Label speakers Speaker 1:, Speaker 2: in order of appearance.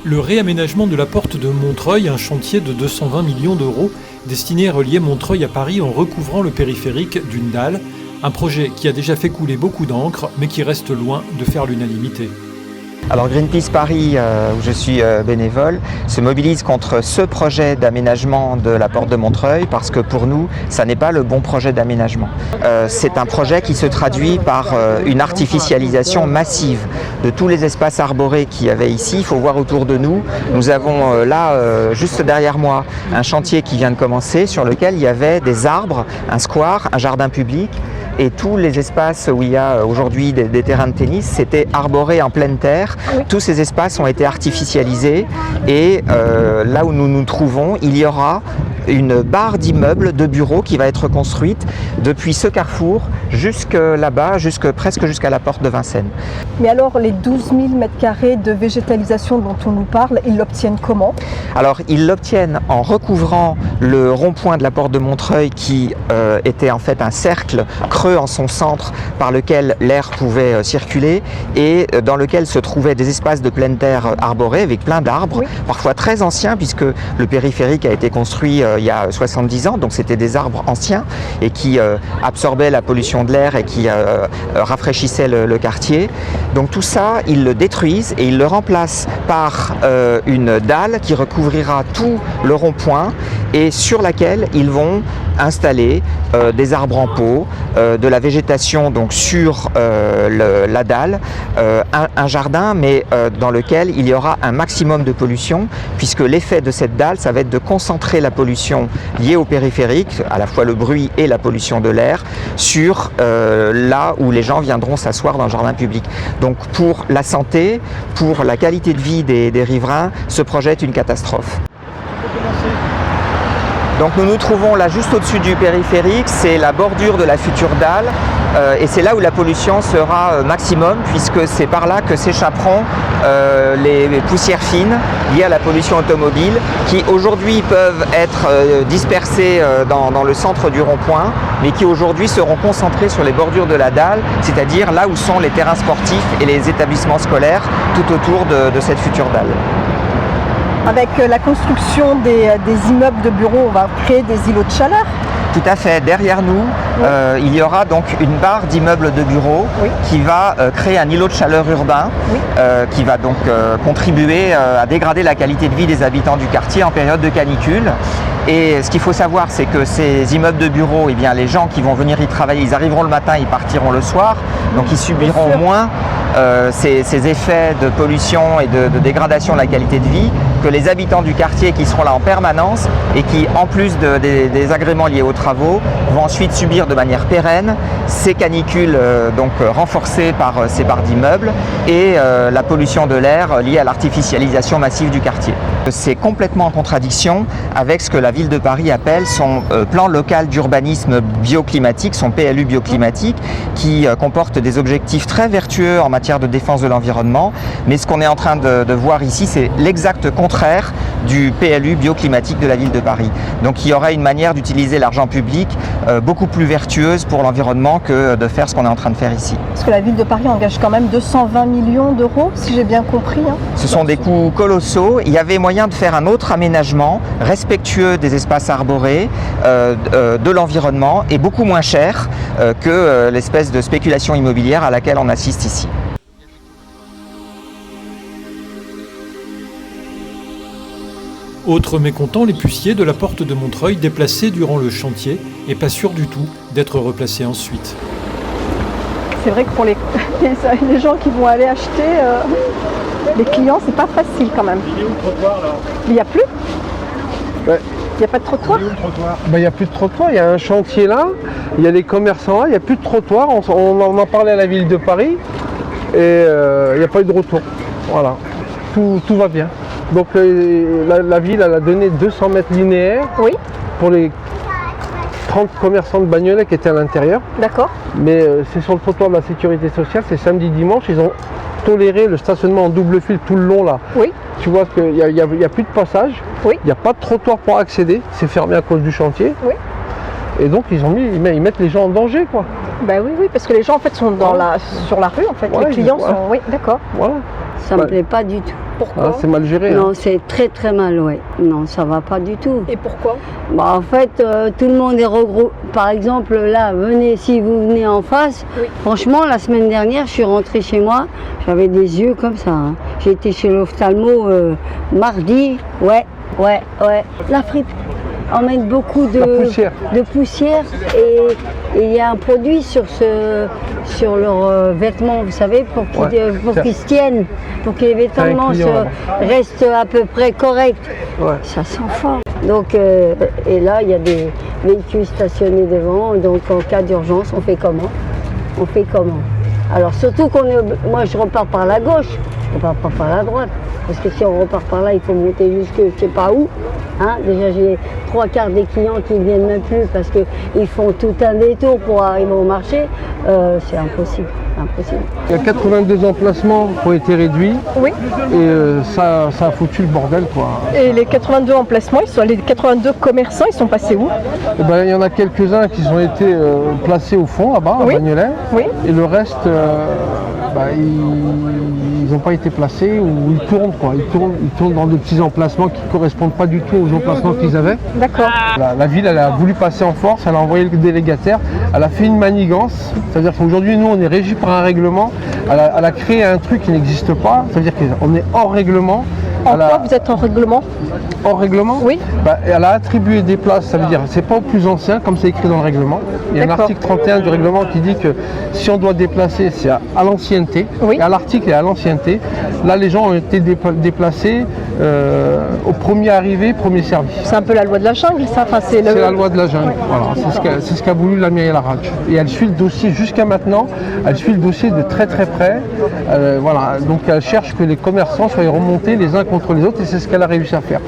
Speaker 1: Le réaménagement de la porte de Montreuil, un chantier de 220 millions d'euros destiné à relier Montreuil à Paris en recouvrant le périphérique d'une dalle. Un projet qui a déjà fait couler beaucoup d'encre, mais qui reste loin de faire l'unanimité.
Speaker 2: Alors Greenpeace Paris, où je suis bénévole, se mobilise contre ce projet d'aménagement de la porte de Montreuil parce que pour nous, ça n'est pas le bon projet d'aménagement. C'est un projet qui se traduit par une artificialisation massive de tous les espaces arborés qu'il y avait ici. Il faut voir autour de nous. Nous avons là, juste derrière moi, un chantier qui vient de commencer sur lequel il y avait des arbres, un square, un jardin public. Et tous les espaces où il y a aujourd'hui des terrains de tennis, c'était arboré en pleine terre. Tous ces espaces ont été artificialisés et là où nous nous trouvons, il y aura une barre d'immeubles, de bureaux qui va être construite depuis ce carrefour jusque là-bas, presque jusqu'à la porte de Vincennes.
Speaker 3: Mais alors les 12 000 m² de végétalisation dont on nous parle, ils l'obtiennent comment?
Speaker 2: Alors ils l'obtiennent en recouvrant le rond-point de la porte de Montreuil qui était en fait un cercle creux en son centre par lequel l'air pouvait circuler et dans lequel se trouvaient des espaces de pleine terre arborés avec plein d'arbres, parfois très anciens puisque le périphérique a été construit il y a 70 ans, donc c'était des arbres anciens et qui absorbaient la pollution de l'air et qui rafraîchissaient le quartier. Donc tout ça, ils le détruisent et ils le remplacent par une dalle qui recouvrira tout le rond-point et sur laquelle ils vont installer des arbres en pot, de la végétation donc sur la dalle, un jardin mais dans lequel il y aura un maximum de pollution puisque l'effet de cette dalle, ça va être de concentrer la pollution liée au périphérique, à la fois le bruit et la pollution de l'air, sur là où les gens viendront s'asseoir dans le jardin public. Donc pour la santé, pour la qualité de vie des riverains, ce projet est une catastrophe. Donc nous nous trouvons là juste au-dessus du périphérique, c'est la bordure de la future dalle et c'est là où la pollution sera maximum puisque c'est par là que s'échapperont les poussières fines liées à la pollution automobile qui aujourd'hui peuvent être dispersées dans le centre du rond-point mais qui aujourd'hui seront concentrées sur les bordures de la dalle, c'est-à-dire là où sont les terrains sportifs et les établissements scolaires tout autour de cette future dalle.
Speaker 3: Avec la construction des immeubles de bureaux, on va créer des îlots de chaleur?
Speaker 2: Tout à fait. Derrière nous, il y aura donc une barre d'immeubles de bureaux qui va créer un îlot de chaleur urbain qui va donc contribuer à dégrader la qualité de vie des habitants du quartier en période de canicule. Et ce qu'il faut savoir, c'est que ces immeubles de bureaux, eh bien, les gens qui vont venir y travailler, ils arriveront le matin, ils partiront le soir, donc ils subiront moins ces effets de pollution et de dégradation de la qualité de vie que les habitants du quartier qui seront là en permanence et qui, en plus des agréments liés aux travaux, vont ensuite subir de manière pérenne ces canicules donc renforcées par ces barres d'immeubles et la pollution de l'air liée à l'artificialisation massive du quartier. C'est complètement en contradiction avec ce que la ville de Paris appelle son plan local d'urbanisme bioclimatique, son PLU bioclimatique, qui comporte des objectifs très vertueux en matière de défense de l'environnement. Mais ce qu'on est en train de voir ici, c'est l'exact contraire du PLU bioclimatique de la ville de Paris. Donc il y aura une manière d'utiliser l'argent public beaucoup plus vertueuse pour l'environnement que de faire ce qu'on est en train de faire ici.
Speaker 3: Parce que la ville de Paris engage quand même 220 millions d'euros, si j'ai bien compris.
Speaker 2: Ce sont des coûts colossaux. Il y avait moyen de faire un autre aménagement respectueux des espaces arborés, de l'environnement et beaucoup moins cher que l'espèce de spéculation immobilière à laquelle on assiste ici.
Speaker 1: Autre mécontent, les puciers de la porte de Montreuil déplacés durant le chantier et pas sûrs du tout d'être replacés ensuite.
Speaker 3: C'est vrai que pour les gens qui vont aller acheter, les clients, c'est pas facile quand même.
Speaker 4: Il est où le trottoir là?
Speaker 3: Il n'y a plus?
Speaker 4: Ouais.
Speaker 3: Il n'y a pas de trottoir?
Speaker 4: Il est où le trottoir? Il n'y a plus de trottoir, il y a un chantier là, il y a des commerçants là, il n'y a plus de trottoir, on en a parlé à la ville de Paris et il n'y a pas eu de retour. Voilà, tout va bien. Donc la ville elle a donné 200 mètres linéaires pour les 30 commerçants de Bagnolet qui étaient à l'intérieur.
Speaker 3: D'accord.
Speaker 4: Mais c'est sur le trottoir de la sécurité sociale, c'est samedi, dimanche, ils ont toléré le stationnement en double fil tout le long là.
Speaker 3: Oui.
Speaker 4: Tu vois qu'il n'y a plus de passage, il n'y a pas de trottoir pour accéder, c'est fermé à cause du chantier. Oui. Et donc ils mettent les gens en danger quoi.
Speaker 3: Ben oui, parce que les gens en fait sont sur la rue en fait, les clients sont... Oui, d'accord.
Speaker 4: Voilà.
Speaker 5: Ça me plaît pas du tout.
Speaker 3: Pourquoi?
Speaker 4: C'est mal géré.
Speaker 5: Non, c'est très très mal, ouais. Non, ça va pas du tout.
Speaker 3: Et pourquoi?
Speaker 5: Bah, en fait, tout le monde est regroupé. Par exemple, là, si vous venez en face,
Speaker 3: Oui.
Speaker 5: franchement, la semaine dernière, je suis rentrée chez moi, j'avais des yeux comme ça. Hein. J'ai été chez l'ophtalmo mardi, ouais. La fripe emmène beaucoup de poussière et il y a un produit sur leurs vêtements, vous savez, pour qu'ils se tiennent, pour que les vêtements restent à peu près corrects.
Speaker 4: Ouais.
Speaker 5: Ça sent fort. Donc, et là, il y a des véhicules stationnés devant, donc en cas d'urgence, on fait comment? Alors surtout moi je repars par la gauche, je repars pas par la droite, parce que si on repart par là, il faut monter jusque je sais pas où. Hein, déjà j'ai 3/4 des clients qui ne viennent même plus parce qu'ils font tout un détour pour arriver au marché. C'est impossible.
Speaker 4: Il y a 82 emplacements qui ont été réduits.
Speaker 3: Oui.
Speaker 4: Et ça a foutu le bordel, quoi.
Speaker 3: Et les 82 emplacements, les 82 commerçants, ils sont passés où?
Speaker 4: Eh ben, il y en a quelques-uns qui ont été placés au fond, là-bas, à
Speaker 3: Oui.
Speaker 4: Bagnolet.
Speaker 3: Oui.
Speaker 4: Et le reste, ils n'ont pas été placés ou ils tournent, quoi. Ils tournent dans de petits emplacements qui ne correspondent pas du tout aux emplacements qu'ils avaient.
Speaker 3: D'accord.
Speaker 4: La ville, elle a voulu passer en force, elle a envoyé le délégataire, elle a fait une manigance. C'est-à-dire qu'aujourd'hui, nous, on est régi par un règlement. Elle a créé un truc qui n'existe pas. C'est-à-dire qu'on est hors règlement.
Speaker 3: En quoi vous êtes en règlement?
Speaker 4: Hors règlement?
Speaker 3: Oui.
Speaker 4: Elle a attribué des places, ça veut dire c'est pas au plus ancien comme c'est écrit dans le règlement. Il y a un article 31 du règlement qui dit que si on doit déplacer, c'est à l'ancienneté.
Speaker 3: Oui.
Speaker 4: Et à l'article et à l'ancienneté. Là, les gens ont été déplacés au premier arrivé, premier servi.
Speaker 3: C'est un peu la loi de la jungle, ça. Enfin,
Speaker 4: C'est la loi de la jungle.
Speaker 3: Ouais.
Speaker 4: Voilà, c'est ce qu'a voulu la mairie Larrache. Et elle suit le dossier jusqu'à maintenant. Elle suit le dossier de très très près. Voilà. Donc elle cherche que les commerçants soient remontés les uns contre les autres et c'est ce qu'elle a réussi à faire.